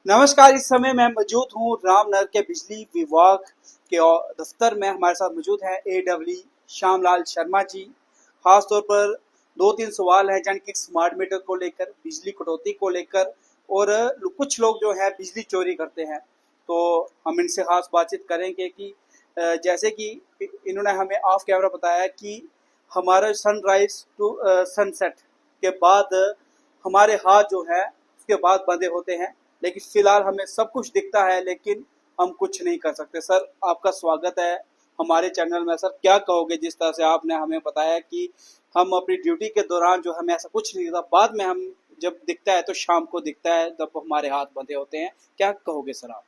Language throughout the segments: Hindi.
नमस्कार। इस समय मैं मौजूद हूँ रामनगर के बिजली विभाग के दफ्तर में। हमारे साथ मौजूद है AEE श्यामलाल शर्मा जी। खास तौर पर दो तीन सवाल है यानी कि स्मार्ट मीटर को लेकर, बिजली कटौती को लेकर और कुछ लोग जो है बिजली चोरी करते हैं। तो हम इनसे खास बातचीत करेंगे कि जैसे कि इन्होंने हमें ऑफ कैमरा बताया कि हमारा सनराइज टू सनसेट के बाद हमारे हाथ जो है उसके बाद बंधे होते हैं, लेकिन फिलहाल हमें सब कुछ दिखता है लेकिन हम कुछ नहीं कर सकते। सर, आपका स्वागत है हमारे चैनल में। सर, क्या कहोगे जिस तरह से आपने हमें बताया कि हम अपनी ड्यूटी के दौरान जो हमें ऐसा कुछ नहीं दिखता, बाद में हम जब दिखता है तो शाम को दिखता है जब हमारे हाथ बंधे होते हैं, क्या कहोगे सर आप?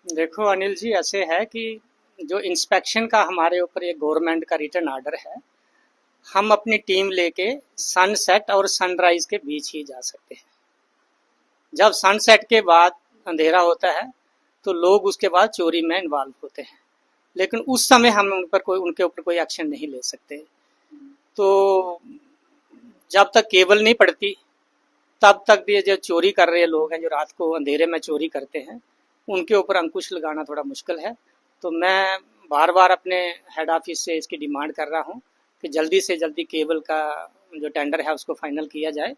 देखो अनिल जी, ऐसे है कि जो इंस्पेक्शन का हमारे ऊपर ये गवर्नमेंट का रिटर्न ऑर्डर है, हम अपनी टीम लेके सनसेट और सनराइज के बीच ही जा सकते हैं। जब सनसेट के बाद अंधेरा होता है तो लोग उसके बाद चोरी में इन्वॉल्व होते हैं, लेकिन उस समय हम उनके ऊपर कोई एक्शन नहीं ले सकते। तो जब तक केबल नहीं पड़ती तब तक भी जो चोरी कर रहे लोग हैं, जो रात को अंधेरे में चोरी करते हैं, उनके ऊपर अंकुश लगाना थोड़ा मुश्किल है। तो मैं बार बार अपने हेड ऑफिस से इसकी डिमांड कर रहा हूँ कि जल्दी से जल्दी केबल का जो टेंडर है उसको फाइनल किया जाए,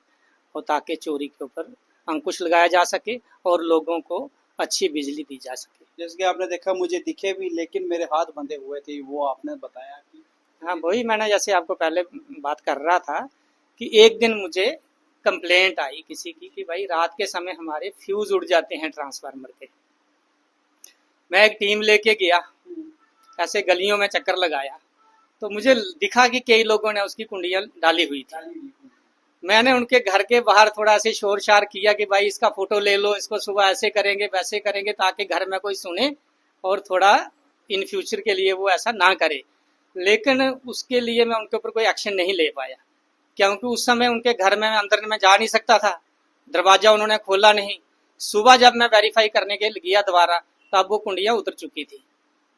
और ताकि चोरी के ऊपर अंकुश लगाया जा सके और लोगों को अच्छी बिजली दी जा सके। जैसे कि आपने देखा मुझे दिखे भी लेकिन मेरे हाथ बंधे हुए थे, वो आपने बताया कि हाँ, वही मैंने जैसे आपको पहले बात कर रहा था कि एक दिन मुझे कंप्लेंट आई किसी की कि भाई रात के समय हमारे फ्यूज उड़ जाते हैं ट्रांसफार्मर के। मैं एक टीम लेके गया, ऐसे गलियों में चक्कर लगाया, तो मुझे दिखा कि कई लोगों ने उसकी कुंडियां डाली हुई थी। मैंने उनके घर के बाहर थोड़ा से शोर शार किया कि भाई इसका फोटो ले लो, इसको सुबह ऐसे करेंगे वैसे करेंगे, ताकि घर में कोई सुने और थोड़ा इन फ्यूचर के लिए वो ऐसा ना करे। लेकिन उसके लिए मैं उनके ऊपर कोई एक्शन नहीं ले पाया, क्योंकि उस समय उनके घर में अंदर में जा नहीं सकता था, दरवाजा उन्होंने खोला नहीं। सुबह जब मैं वेरीफाई करने के लिए गया दोबारा, तब वो कुंडियां उतर चुकी थी।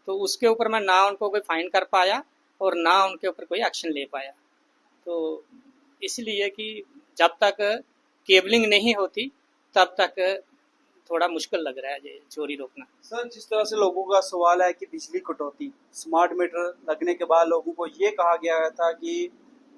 तो उसके ऊपर मैं ना उनको कोई फाइन कर पाया और ना उनके ऊपर कोई एक्शन ले पाया। तो इसलिए कि जब तक केबलिंग नहीं होती तब तक थोड़ा मुश्किल लग रहा है ये चोरी रोकना। सर, जिस तरह से लोगों का सवाल है कि बिजली कटौती, स्मार्ट मीटर लगने के बाद लोगों को ये कहा गया था कि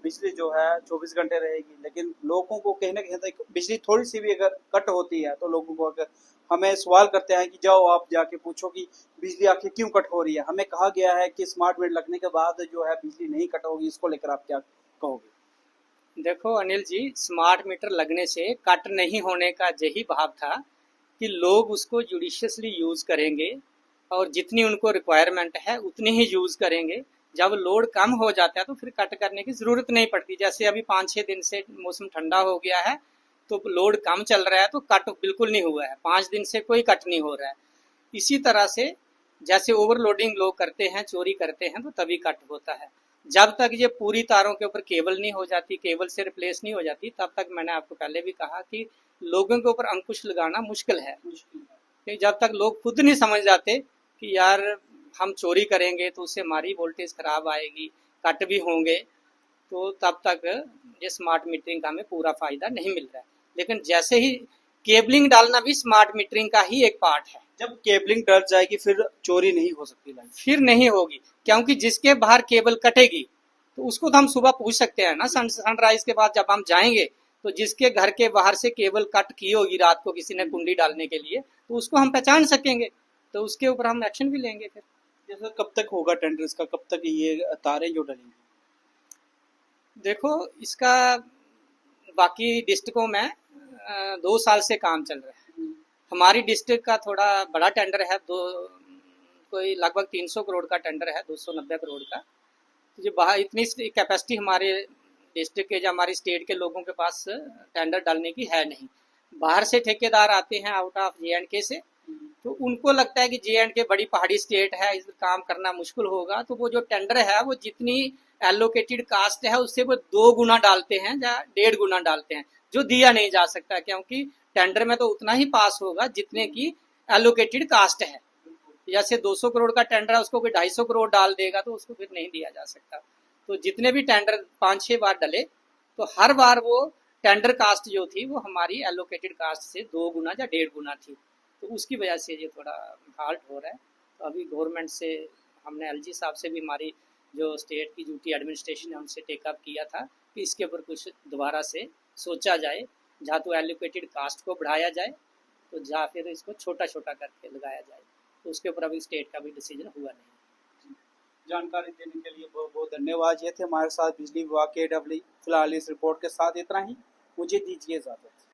बिजली जो है 24 घंटे रहेगी, लेकिन लोगों को कहीं ना कहीं तक बिजली थोड़ी सी भी अगर कट होती है तो लोगों को अगर हमें सवाल करते हैं कि जाओ आप जाके पूछो कि बिजली आखिर क्यों कट हो रही है। हमें कहा गया है कि स्मार्ट मीटर लगने के बाद जो है बिजली नहीं कट होगी। इसको लेकर आप क्या कहोगे? देखो अनिल जी, स्मार्ट मीटर लगने से कट नहीं होने का यही भाव था कि लोग उसको जुडिशियसली यूज करेंगे और जितनी उनको रिक्वायरमेंट है उतनी ही यूज करेंगे। जब लोड कम हो जाता है तो फिर कट करने की जरूरत नहीं पड़ती। जैसे अभी 5-6 दिन से मौसम ठंडा हो गया है तो लोड कम चल रहा है, तो कट बिल्कुल नहीं हुआ है, 5 दिन से कोई कट नहीं हो रहा है। इसी तरह से जैसे ओवरलोडिंग लोग करते हैं, चोरी करते हैं, तो तभी कट होता है। जब तक ये पूरी तारों के ऊपर केबल नहीं हो जाती, केबल से रिप्लेस नहीं हो जाती, तब तक मैंने आपको पहले भी कहा कि लोगों के ऊपर अंकुश लगाना मुश्किल है। कि जब तक लोग खुद नहीं समझ जाते कि यार हम चोरी करेंगे तो उससे हमारी वोल्टेज खराब आएगी, कट भी होंगे, तो तब तक ये स्मार्ट मीटरिंग का हमें पूरा फायदा नहीं मिल रहा है। लेकिन जैसे ही केबलिंग डालना भी स्मार्ट मीटरिंग का ही एक पार्ट है। जब केबलिंग डल जाएगी फिर चोरी नहीं हो सकती लाइन। फिर नहीं होगी, क्योंकि जिसके बाहर केबल कटेगी तो उसको तो हम सुबह पूछ सकते हैं ना। सनराइज के बाद जब हम जाएंगे तो जिसके घर के बाहर से केबल कट की होगी रात को किसी ने कुंडी डालने के लिए, तो उसको हम पहचान सकेंगे, तो उसके ऊपर हम एक्शन भी लेंगे फिर। जैसे कब तक होगा टेंडर इसका, कब तक ये तारें जो डलेंगी? देखो इसका बाकी डिस्ट्रिक्टों में 2 साल से काम चल रहा है। हमारी डिस्ट्रिक्ट का थोड़ा बड़ा टेंडर है, दो कोई लगभग 300 करोड़ का टेंडर है, 290 करोड़ का। तो जो बाहर इतनी कैपेसिटी हमारे डिस्ट्रिक्ट के या हमारी स्टेट के लोगों के पास टेंडर डालने की है नहीं। बाहर से ठेकेदार आते हैं आउट ऑफ JNK से, तो उनको लगता है कि JNK बड़ी पहाड़ी स्टेट है, इस काम करना मुश्किल होगा, तो वो जो टेंडर है वो जितनी एलोकेटेड कास्ट है उससे वो 2 गुना डालते हैं या 1.5 गुना डालते हैं, जो दिया नहीं जा सकता, क्योंकि टेंडर में तो उतना ही पास होगा जितने की एलोकेटेड कास्ट है। जैसे 200 करोड़ का टेंडर है, उसको कोई 250 करोड़ डाल देगा तो उसको फिर नहीं दिया जा सकता। तो जितने भी टेंडर 5-6 बार डले, तो हर बार वो टेंडर कास्ट जो थी वो हमारी एलोकेटेड कास्ट से 2 गुना या 1.5 गुना थी, तो उसकी वजह से ये थोड़ा हाल्ट हो रहा है। तो अभी गवर्नमेंट से हमने एलजी साहब से भी हमारी जो स्टेट की ड्यूटी एडमिनिस्ट्रेशन है उनसे टेकअप किया था कि इसके ऊपर कुछ दोबारा से सोचा जाए, जहाँ तो एलोकेटेड कास्ट को बढ़ाया जाए तो जहाँ फिर इसको छोटा छोटा करके लगाया जाए, तो उसके ऊपर अभी स्टेट का भी डिसीजन हुआ नहीं। जानकारी देने के लिए बहुत बहुत धन्यवाद। ये थे हमारे साथ बिजली विभाग के AEE। फिलहाल इस रिपोर्ट के साथ इतना ही, मुझे दीजिए इजाजत।